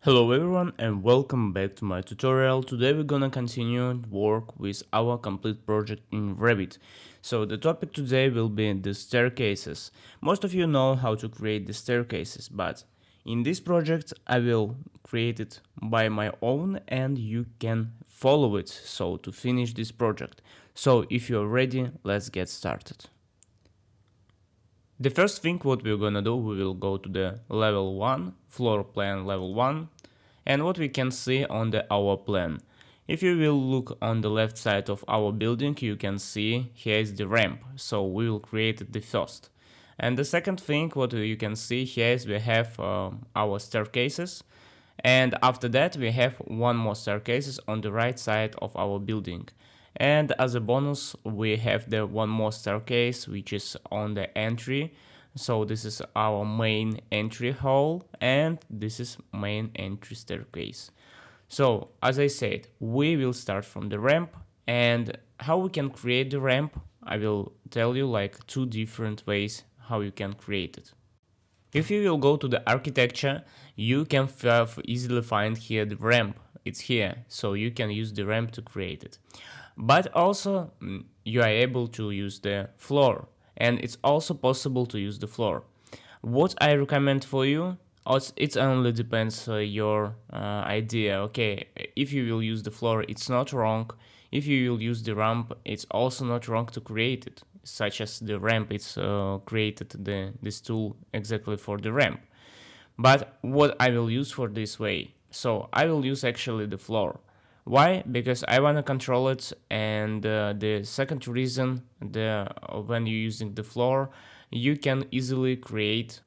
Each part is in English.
Hello everyone and welcome back to my tutorial. Today we're gonna continue work with our complete project in Revit. So the topic today will be the staircases. Most of you know how to create the staircases, but in this project I will create it by my own and you can follow it so to finish this project. So if you're ready, let's get started. The first thing what we're gonna do, we will go to the level 1, floor plan level 1, and what we can see on our plan. If you will look on the left side of our building, you can see here is the ramp, so we will create the first. And the second thing what you can see here is we have our staircases, and after that we have one more staircases on the right side of our building. And as a bonus we have the one more staircase which is on the entry. So this is our main entry hall and this is main entry staircase. So as I said, we will start from the ramp, and how we can create the ramp I will tell you like two different ways how you can create it. If you will go to the architecture, you can easily find here the ramp. It's here, so you can use the ramp to create it. But also you are able to use the floor, and it's also possible to use the floor. What I recommend for you, it only depends your idea. Okay, if you will use the floor, it's not wrong. If you will use the ramp, it's also not wrong to create it, such as the ramp. It's created this tool exactly for the ramp. But what I will use for this way, so I will use actually the floor. Why? Because I want to control it, and the second reason, when you're using the floor, you can easily create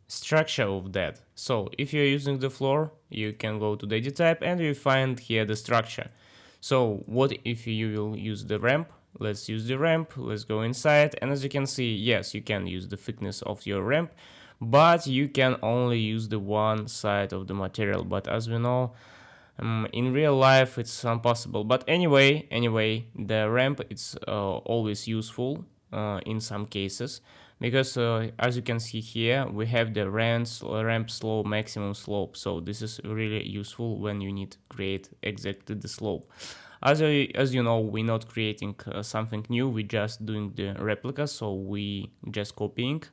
structure of that. So if you're using the floor, you can go to the edit type and you find here the structure. So what if you will use the ramp? Let's use the ramp, let's go inside, and as you can see, yes, you can use the thickness of your ramp, but you can only use the one side of the material. But as we know, in real life it's impossible. But anyway, the ramp is always useful in some cases, because as you can see here we have the ramp slope, maximum slope. So this is really useful when you need to create exactly the slope. As you know, we're not creating something new, we're just doing the replica, so we just copying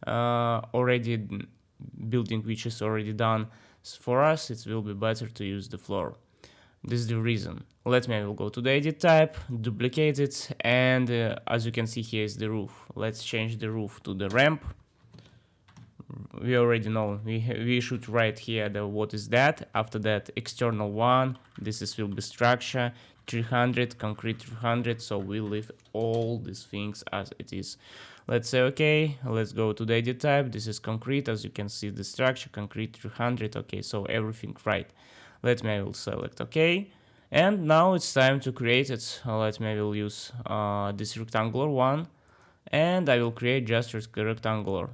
already building which is already done. So for us it will be better to use the floor. This is the reason. Let me, I will go to the edit type, duplicate it, and as you can see here is the roof. Let's change the roof to the ramp. We already know, we should write here the what is that. After that, external one, this is will be structure, 300, concrete 300, so we leave all these things as it is. Let's say okay, let's go to the edit type, this is concrete, as you can see the structure, concrete 300, okay, so everything right. Let me, I will select okay, and now it's time to create it. Let me, I will use this rectangular one, and I will create just rectangular.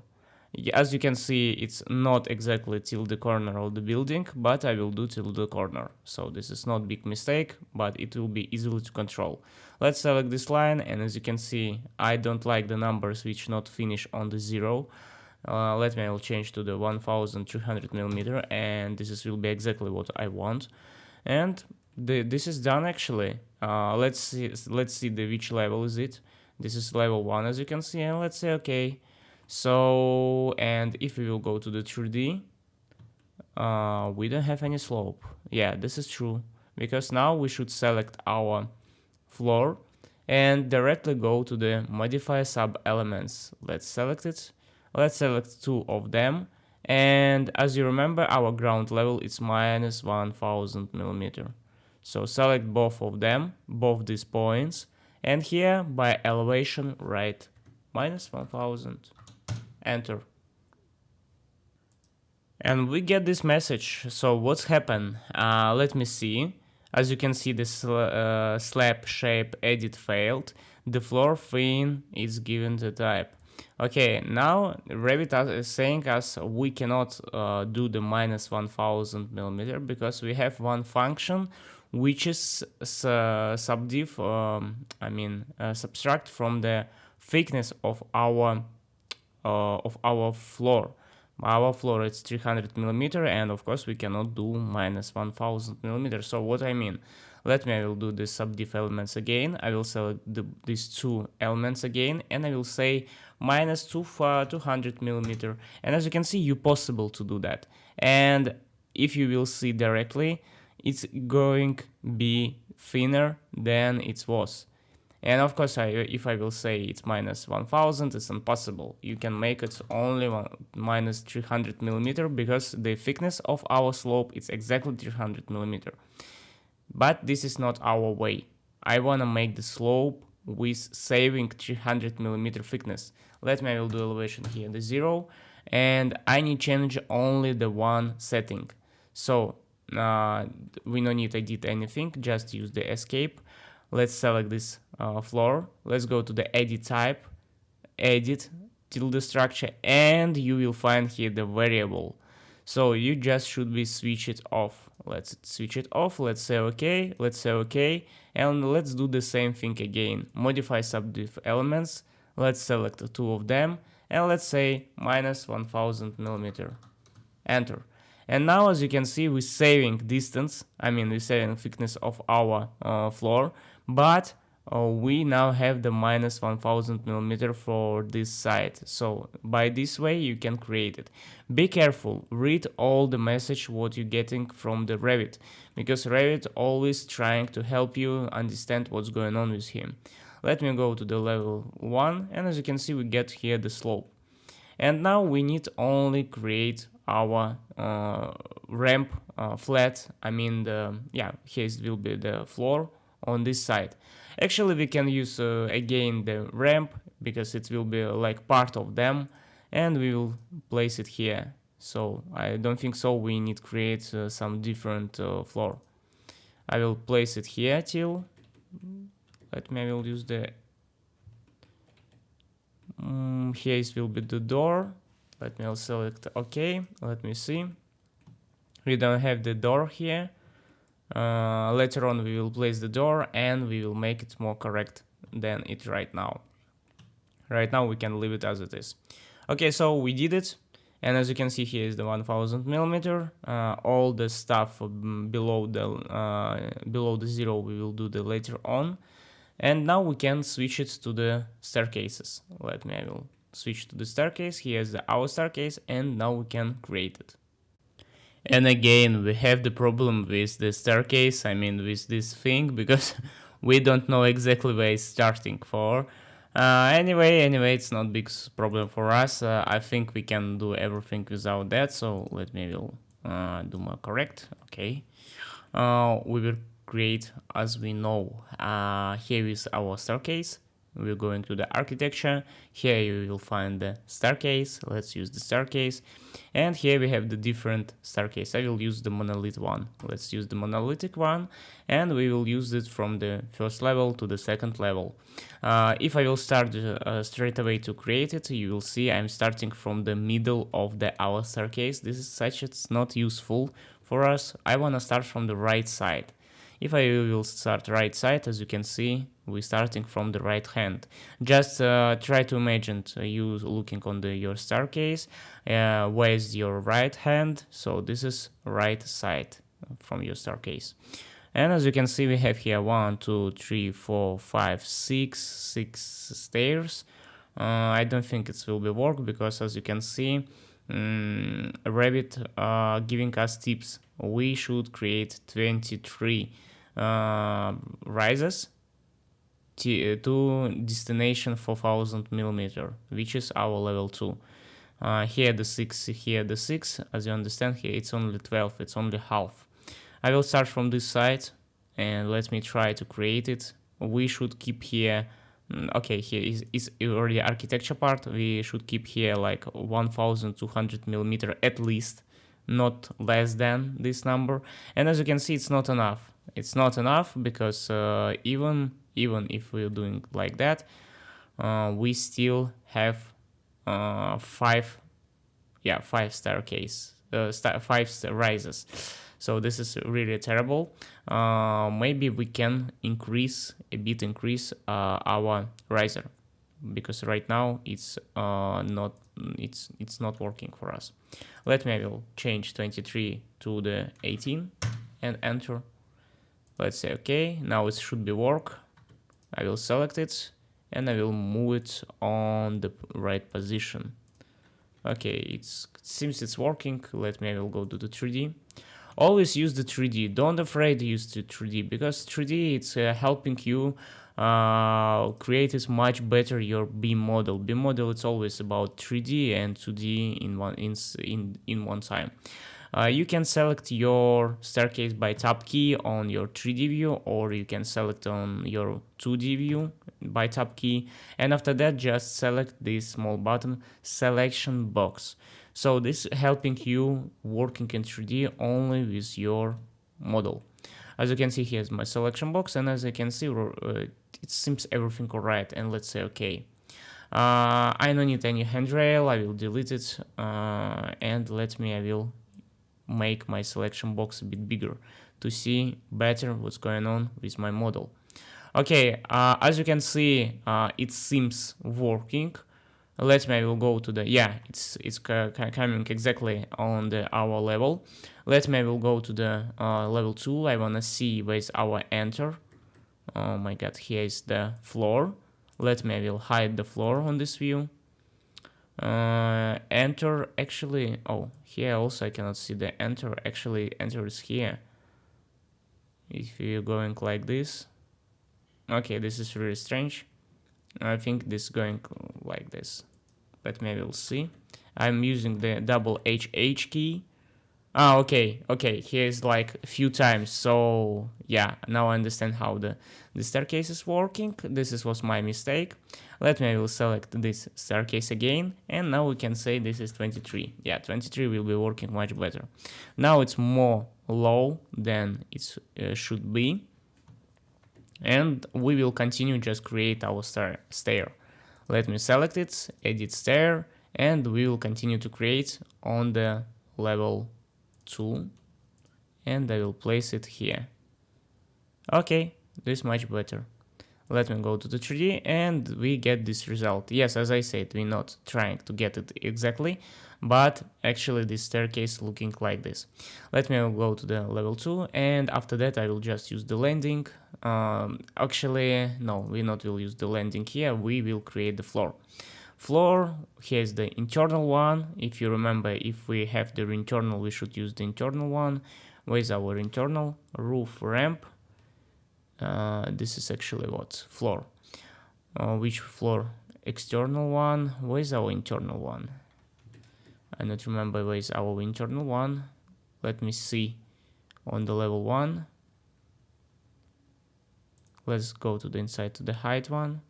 As you can see, it's not exactly till the corner of the building, but I will do till the corner. So this is not big mistake, but it will be easily to control. Let's select this line, and as you can see, I don't like the numbers which not finish on the 0. Let me, I will change to the 1300 millimeter, and this will be exactly what I want. And this is done actually. Let's see which level is it. This is level 1, as you can see, and let's say okay. So, and if we will go to the 3D, we don't have any slope. Yeah, this is true, because now we should select our floor and directly go to the modify sub elements. Let's select it. Let's select 2 of them, and as you remember, our ground level is minus 1000 millimeter. So select both of them, both these points, and here by elevation write minus 1000. Enter. And we get this message. So what's happened? Let me see. As you can see, the slab shape edit failed. The floor thing is given the type. Okay, now Revit is saying us we cannot do the minus 1000 millimeter because we have one function which is subtract from the thickness of our floor. Our floor is 300 millimeter, and of course we cannot do minus 1000 millimeter. So what I mean, I will do the subdiff elements again. I will select these two elements again, and I will say minus 200 millimeter. And as you can see, you possible to do that. And if you will see directly, it's going be thinner than it was. And of course, if I will say it's minus 1000, it's impossible. You can make it only minus 300 millimeter because the thickness of our slope is exactly 300 millimeter. But this is not our way. I wanna make the slope with saving 300 millimeter thickness. I will do elevation here, the 0, and I need change only the one setting. So we don't need to edit anything, just use the escape. Let's select this floor. Let's go to the edit type, edit, tilde structure, and you will find here the variable. So you just should be switch it off. Let's switch it off. Let's say OK. Let's say OK. And let's do the same thing again. Modify subdiff elements. Let's select two of them. And let's say minus 1000 millimeter. Enter. And now, as you can see, we're saving distance. We're saving thickness of our floor. But we now have the minus 1000 millimeter for this side. So by this way you can create it. Be careful, read all the message what you're getting from the Revit, because Revit always trying to help you understand what's going on with him. Let me go to the level 1, and as you can see we get here the slope. And now we need only create our ramp flat. Here will be the floor on this side. Actually, we can use again the ramp because it will be like part of them, and we will place it here. So I don't think so we need to create some different floor. I will place it here till, I will use the here it will be the door. Let me select OK. Let me see. We don't have the door here. Later on we will place the door and we will make it more correct than it right now. Right now we can leave it as it is. Okay, so we did it, and as you can see here is the 1000 millimeter. All the stuff below the 0 we will do the later on. And now we can switch it to the staircases. I will switch to the staircase. Here's our staircase, and now we can create it. And again, we have the problem with the staircase, with this thing, because we don't know exactly where it's starting for. Anyway, it's not big problem for us. I think we can do everything without that, so let me do more correct. Okay. We will create, as we know, here is our staircase. We're going to the architecture. Here you will find the staircase. Let's use the staircase. And here we have the different staircase. I will use the monolith one. Let's use the monolithic one. And we will use it from the first level to the second level. If I will start straight away to create it, you will see I'm starting from the middle of our staircase. This is such it's not useful for us. I want to start from the right side. If I will start right side, as you can see, we're starting from the right hand. Just try to imagine you looking on your staircase. Where is your right hand? So this is right side from your staircase. And as you can see, we have here 1, 2, 3, 4, 5, 6 stairs. I don't think it will be work because, as you can see, Revit giving us tips. We should create 23 rises to destination 4000 millimeter, which is our level 2. Here the 6, here the 6. As you understand, here it's only 12, it's only half. I will start from this side and let me try to create it. We should keep here, okay, here is already architecture part. We should keep here like 1200 millimeter at least, not less than this number. And as you can see, it's not enough. It's not enough because even if we're doing like that, we still have 5 staircase, 5 rises. So this is really terrible. Maybe we can increase our riser. because right now it's not working for us. Let me, I will change 23 to the 18 and enter. Let's say okay, now it should be work. I will select it and I will move it on the right position. Okay, it seems it's working. Let me, I will go to the 3D. Always use the 3D. Don't afraid to use the 3D, because 3D it's helping you create it much better your BIM model. BIM model it's always about 3D and 2D in one time. You can select your staircase by tab key on your 3D view, or you can select on your 2D view by tab key, and after that just select this small button selection box. So this is helping you working in 3D only with your model. As you can see, here's my selection box, and as you can see, it seems everything alright. And let's say okay. I don't need any handrail. I will delete it, and I will make my selection box a bit bigger to see better what's going on with my model. Okay, as you can see, it seems working. I will go to the, yeah, it's coming exactly on our level. I will go to the level 2. I wanna see where's our enter. Oh my god, here is the floor. I will hide the floor on this view. Enter actually, oh, here also I cannot see the enter. Actually, enter is here. If you're going like this, okay, this is really strange. I think this is going like this, but maybe we'll see. I'm using the double HH key. Okay, here's like a few times. So yeah, now I understand how the staircase is working. This was my mistake. I will select this staircase again, and now we can say this is 23. Yeah, 23 will be working much better. Now it's more low than it should be, and we will continue just create our stair. Let me select it, edit stair, and we will continue to create on the level 2, and I will place it here. Okay, this is much better. Let me go to the 3D and we get this result. Yes, as I said, we're not trying to get it exactly, but actually this staircase looking like this. Let me go to the level 2, and after that I will just use the landing. Actually, no, we not will use the landing here, we will create the floor. Floor, here's the internal one. If you remember, if we have the internal, we should use the internal one. Where's our internal? Roof ramp. This is actually what? Floor. Which floor? External one. Where's our internal one? I don't remember where's our internal one. Let me see. On the level 1. Let's go to the inside to the height one.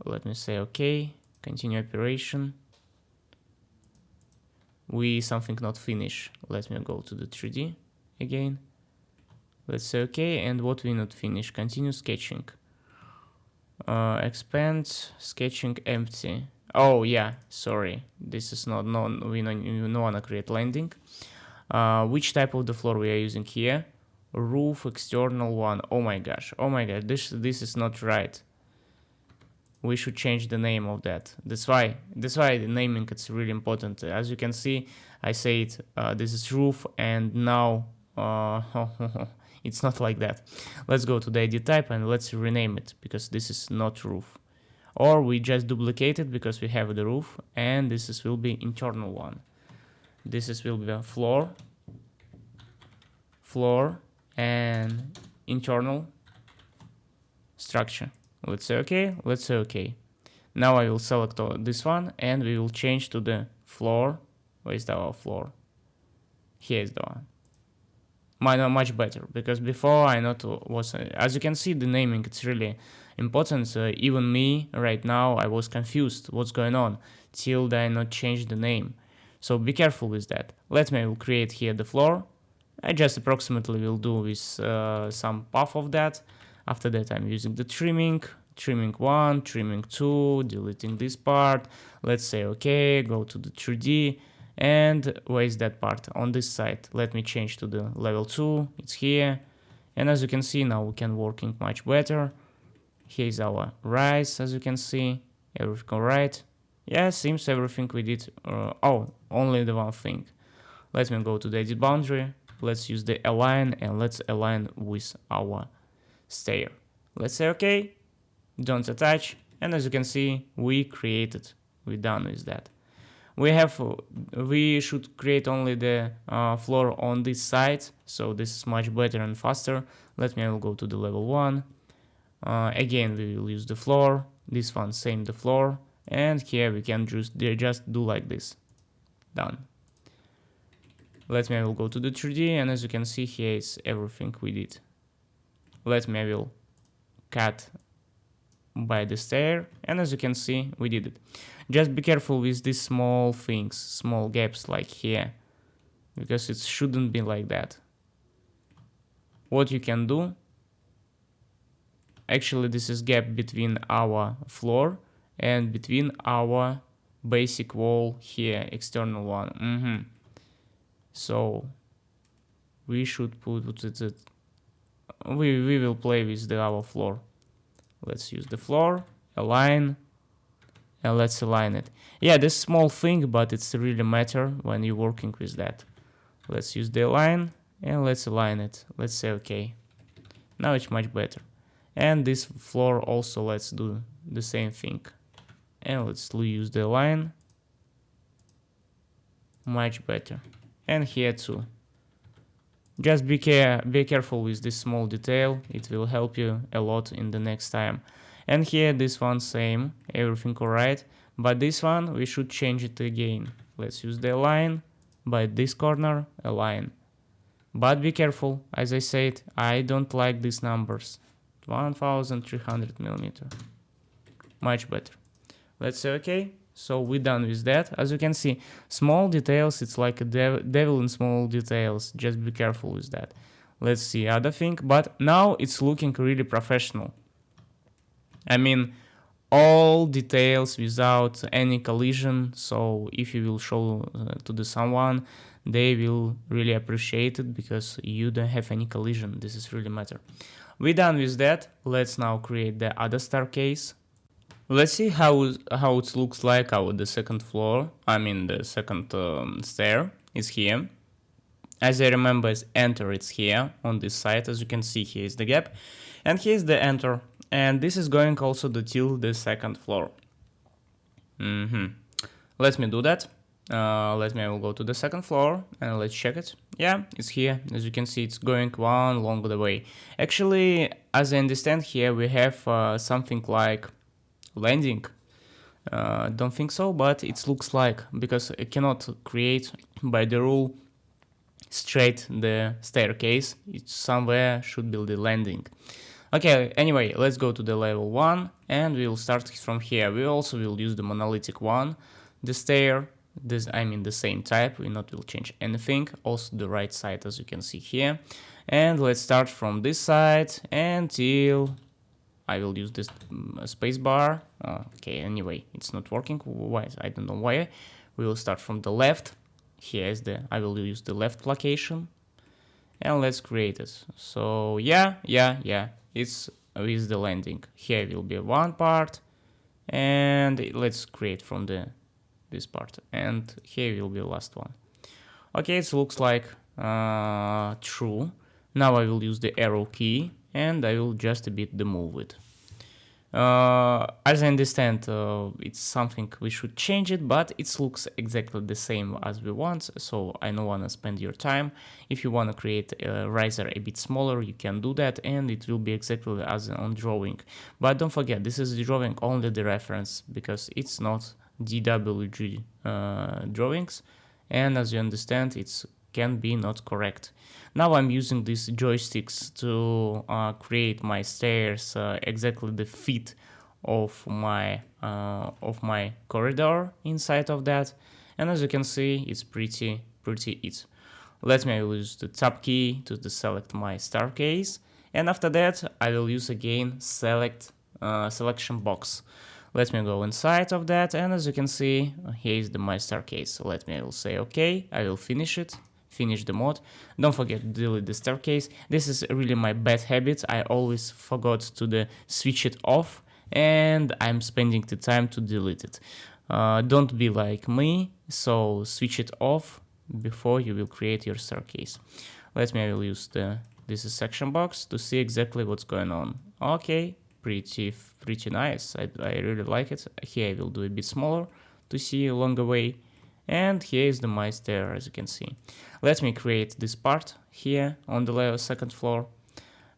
Let me say okay. Continue operation. Something not finished. Let me go to the 3D again. Let's say okay, and what we not finish? Continue sketching. Expand sketching empty. Oh yeah, sorry. This is not we don't wanna create landing. Which type of the floor we are using here? Roof external one. Oh my gosh. Oh my god. This is not right. We should change the name of that. That's why the naming it's really important. As you can see, I say it. This is roof, and now it's not like that. Let's go to the edit type and let's rename it, because this is not roof. Or we just duplicate it because we have the roof, and this will be internal one. This will be a floor, and internal structure. Let's say okay. Let's say okay. Now I will select this one, and we will change to the floor. Where is our floor? Here is the one. Much better, because before I not was, as you can see, the naming it's really important. Even me right now, I was confused what's going on till I not change the name. So be careful with that. I will create here the floor. I just approximately will do with some path of that. After that I'm using the trimming 1, trimming 2, deleting this part. Let's say okay, go to the 3D. And where is that part? On this side. Let me change to the level 2. It's here. And as you can see, now we can working much better. Here is our rise, as you can see. Everything alright. Yeah, seems everything we did. Oh, only the one thing. Let me go to the edit boundary. Let's use the align and let's align with our stair. Let's say okay. Don't attach. And as you can see, we're done with that. We should create only the floor on this side, so this is much better and faster. Let me, I will go to the level 1. Again, we will use the floor. This one, same the floor. And here we can just do like this. Done. Let me, I will go to the 3D, and as you can see, here is everything we did. Let me, I will cut by the stair, and as you can see, we did it. Just be careful with these small things, small gaps like here, because it shouldn't be like that. What you can do, actually this is gap between our floor and between our basic wall here, external one. So we should put it, we will play with our floor. Let's use the floor, align, and let's align it. Yeah, this small thing, but it's really matter when you're working with that. Let's use the align and let's align it. Let's say okay. Now it's much better. And this floor also, let's do the same thing. And let's use the align. Much better. And here too. Just be careful with this small detail. It will help you a lot in the next time. And here this one same, everything alright. But this one we should change it again. Let's use the align. By this corner, align. But be careful, as I said, I don't like these numbers. 1300 millimeter. Much better. Let's say okay. So we're done with that. As you can see, small details, it's like a devil in small details. Just be careful with that. Let's see other thing. But now it's looking really professional. I mean, all details without any collision. So if you will show to someone, they will really appreciate it because you don't have any collision. This is really matter. We're done with that. Let's now create the other staircase. Let's see how it looks like the second floor. I mean the second stair is here. As I remember, enter it's here on this side. As you can see, here is the gap, and here is the enter, and this is going also till the second floor. Let me do that. I will go to the second floor and let's check it. Yeah, it's here. As you can see, it's going one along the way. Actually, as I understand, here we have something like landing. Don't think so, but it looks like, because I cannot create by the rule straight the staircase. It's somewhere should be the landing. Okay, anyway, let's go to the level 1 and we'll start from here. We also will use the monolithic one. The stair, I mean the same type, we not will change anything. Also the right side, as you can see here. And let's start from this side until I will use this space bar. Okay, anyway, it's not working. Why? I don't know why. We will start from the left. Here is I will use the left location. And let's create it. So yeah, it's with the landing. Here will be one part. And let's create from this part. And here will be the last one. Okay, it looks like true. Now I will use the arrow key. And I will just a bit move it. As I understand, it's something we should change it, but it looks exactly the same as we want, so I don't want to spend your time. If you want to create a riser a bit smaller, you can do that, and it will be exactly as on drawing. But don't forget, this is the drawing, only the reference, because it's not 𝒕𝒊𝒔 drawings, and as you understand, it can be not correct. Now I'm using these joysticks to create my stairs exactly the fit of my corridor inside of that, and as you can see, it's pretty easy. Let me use the tab key to select my staircase, and after that I will use again selection box. Let me go inside of that, and as you can see, here is my staircase. Let me, I will say okay, I will finish it. finish the mod. Don't forget to delete the staircase. This is really my bad habit. I always forgot to switch it off, and I'm spending the time to delete it. Don't be like me, so switch it off before you will create your staircase. I will use this is section box to see exactly what's going on. Okay, pretty nice. I really like it. Here I will do a bit smaller to see a longer way. And here is my stair, as you can see. Let me create this part here on the second floor.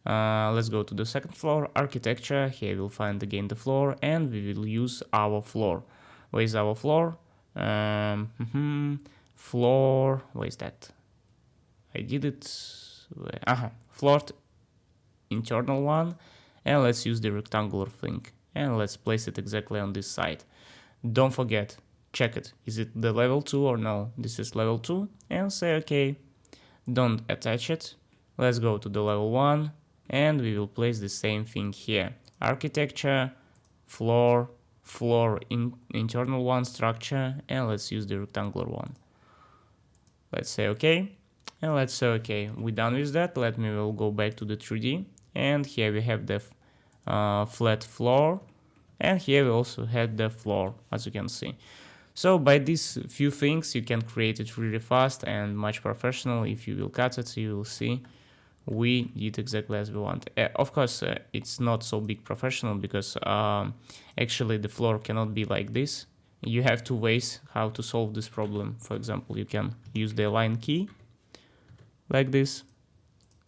Let's go to the second floor, architecture. Here we'll find again the floor, and we will use our floor. Where is our floor? Floor, where is that? I did it. Floor internal one, and let's use the rectangular thing, and let's place it exactly on this side. Don't forget, check it. Is it the level 2 or no? This is level 2, and say okay. Don't attach it. Let's go to the level 1, and we will place the same thing here. Architecture, floor internal one, structure, and let's use the rectangular one. Let's say okay, and let's say okay. We're done with that. We'll go back to the 3D, and here we have the flat floor, and here we also had the floor, as you can see. So by these few things you can create it really fast and much professional. If you will cut it, you will see we did exactly as we want. Of course, it's not so big professional because actually the floor cannot be like this. You have two ways how to solve this problem. For example, you can use the align key like this,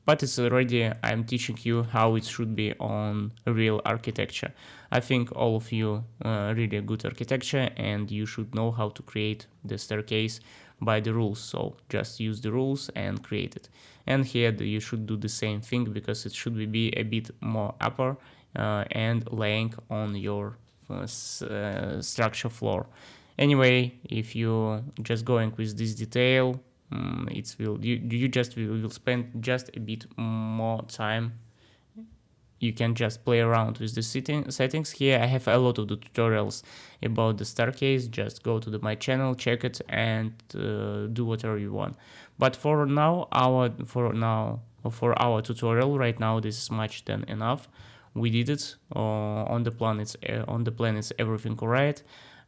but it's already, I'm teaching you how it should be on real architecture. I think all of you really good architecture, and you should know how to create the staircase by the rules. So just use the rules and create it. And here you should do the same thing, because it should be a bit more upper and laying on your structure floor. Anyway, if you just going with this detail, you just will spend just a bit more time. You can just play around with the settings. Here I have a lot of the tutorials about the staircase. Just go to my channel, check it, and do whatever you want. But for our tutorial right now, this is much than enough. We did it on the plan. It's everything alright.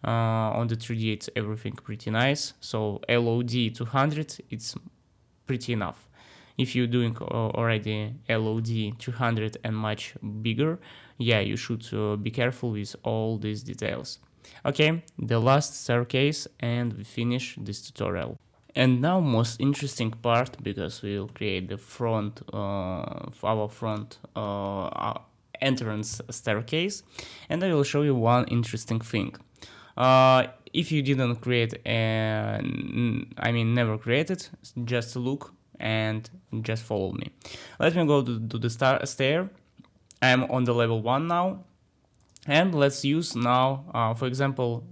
On the 3D it's everything pretty nice. So LOD 200, it's pretty enough. If you're doing already LOD 200 and much bigger, yeah, you should be careful with all these details. Okay, the last staircase, and we finish this tutorial. And now most interesting part, because we will create the front our front entrance staircase, and I will show you one interesting thing. If you didn't create, never created, just look and just follow me. Let me go to the stair. I'm on the level 1 now, and let's use now, for example,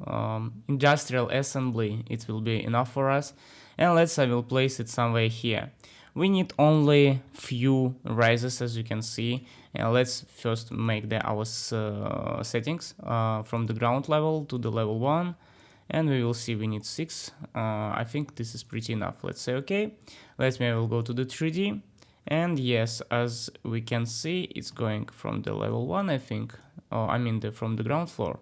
industrial assembly. It will be enough for us, and I will place it somewhere here. We need only few rises, as you can see, and let's first make our settings from the ground level to the level 1, and we will see we need 6. I think this is pretty enough. Let's say okay. I will go to the 3D, and yes, as we can see, it's going from the level 1, I think, from the ground floor.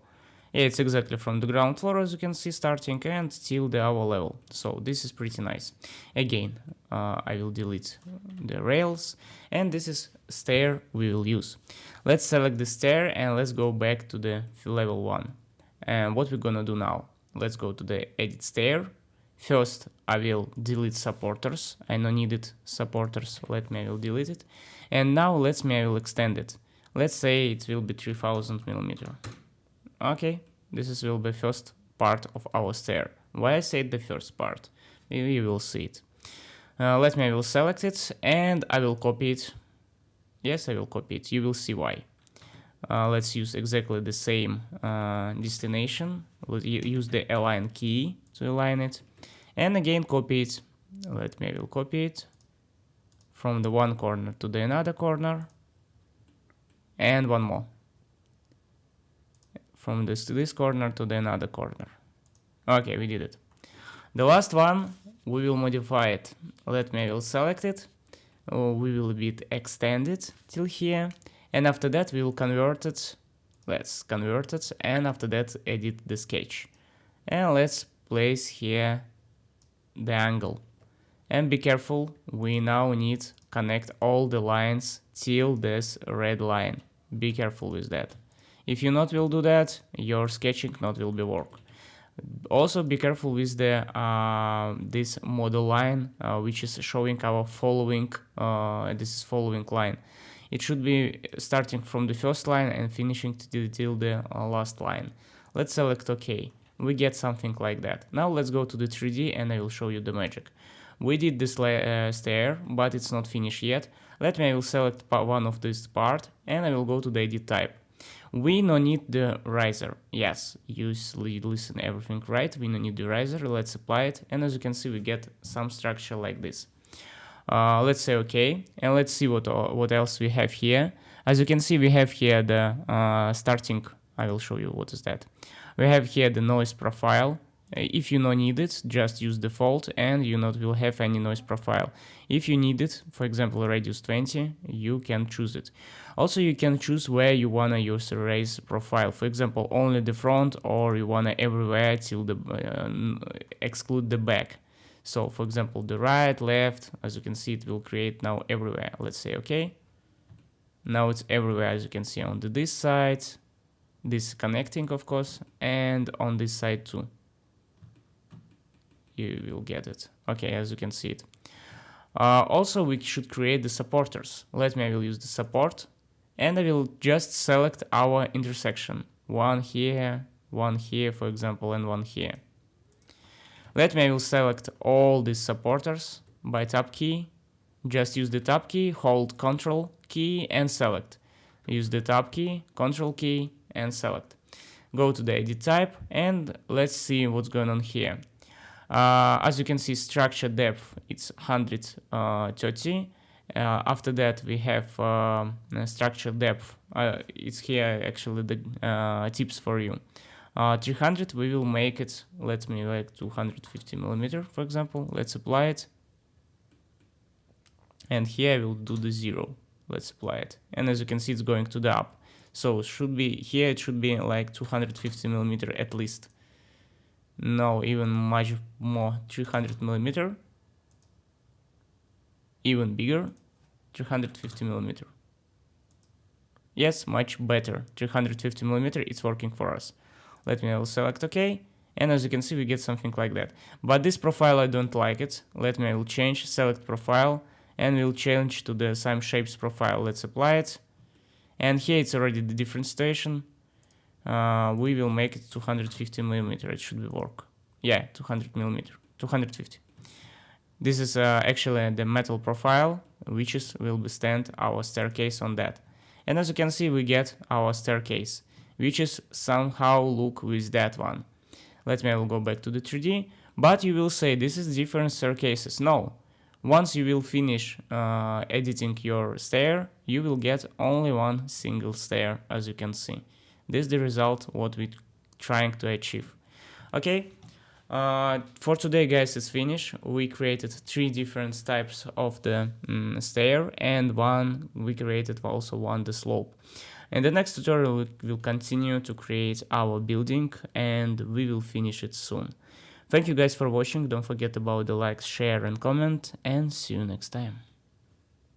Yeah, it's exactly from the ground floor, as you can see, starting and till our level. So this is pretty nice. Again, I will delete the rails, and this is stair we will use. Let's select the stair, and let's go back to the level 1. And what we're gonna do now? Let's go to the edit stair. First, I will delete supporters. I don't need it supporters. I will delete it. And now I will extend it. Let's say it will be 3000 millimeter. Okay, this will be first part of our stair. Why I say the first part? You will see it. I will select it, and I will copy it. Yes, I will copy it. You will see why. Let's use exactly the same destination. Let's use the align key to align it, and again copy it. I will copy it from the one corner to the another corner, and one more from this corner to the another corner. Okay, we did it. The last one, we will modify it. Let me, I will select it. We will extend it till here, and after that we will convert it. Let's convert it, and after that edit the sketch, and let's place here the angle. And be careful, we now need connect all the lines till this red line. Be careful with that. If you not will do that, your sketching not will be work. Also be careful with the this model line, which is showing our following. This is following line. It should be starting from the first line and finishing till the last line. Let's select OK. We get something like that. Now let's go to the 3D and I will show you the magic. We did this stair, but it's not finished yet. Let me, I will select one of this part and I will go to the edit type. We no need the riser. Yes, you listen everything right. We no need the riser. Let's apply it, and as you can see, we get some structure like this. Let's say OK, and let's see what else we have here. As you can see, we have here the starting. I will show you what is that. We have here the noise profile. If you don't need it, just use default and you not will have any noise profile. If you need it, for example radius 20, you can choose it. Also you can choose where you wanna use erase profile. For example, only the front, or you wanna everywhere till the exclude the back. So for example the right, left, as you can see it will create now everywhere. Let's say OK. Now it's everywhere, as you can see on this side, this connecting of course, and on this side too. You will get it. Okay, as you can see it. Also, we should create the supporters. Let me, I will use the support, and I will just select our intersection. One here, for example, and one here. Let me, I will select all these supporters by tab key. Just use the tab key, hold Ctrl key, and select. Use the tab key, Ctrl key, and select. Go to the edit type, and let's see what's going on here. As you can see, structure depth, it's 130. After that, we have structure depth. It's here actually the tips for you. 300, we will make it, let me like 250 millimeter, for example. Let's apply it. And here I will do the 0. Let's apply it. And as you can see, it's going to the up. So it should be here, it should be like 250 millimeter at least. No, even much more, 300 millimeter, even bigger, 350 millimeter. Yes, much better, 350 millimeter, it's working for us. Let me, I will select OK, and as you can see, we get something like that. But this profile, I don't like it. Let me, I will change, select profile, and we'll change to the same shapes profile. Let's apply it, and here it's already the different station. We will make it 250 millimeter. It should be work. Yeah, 200 millimeter, 250. This is actually the metal profile, which will stand our staircase on that. And as you can see, we get our staircase, which is somehow look with that one. Let me, I will go back to the 3D. But you will say this is different staircases. No. Once you will finish editing your stair, you will get only one single stair, as you can see. This is the result what we're trying to achieve. Okay, for today, guys, it's finished. We created 3 different types of the stair, and we created also the slope. In the next tutorial, we will continue to create our building, and we will finish it soon. Thank you guys for watching. Don't forget about the like, share, and comment, and see you next time.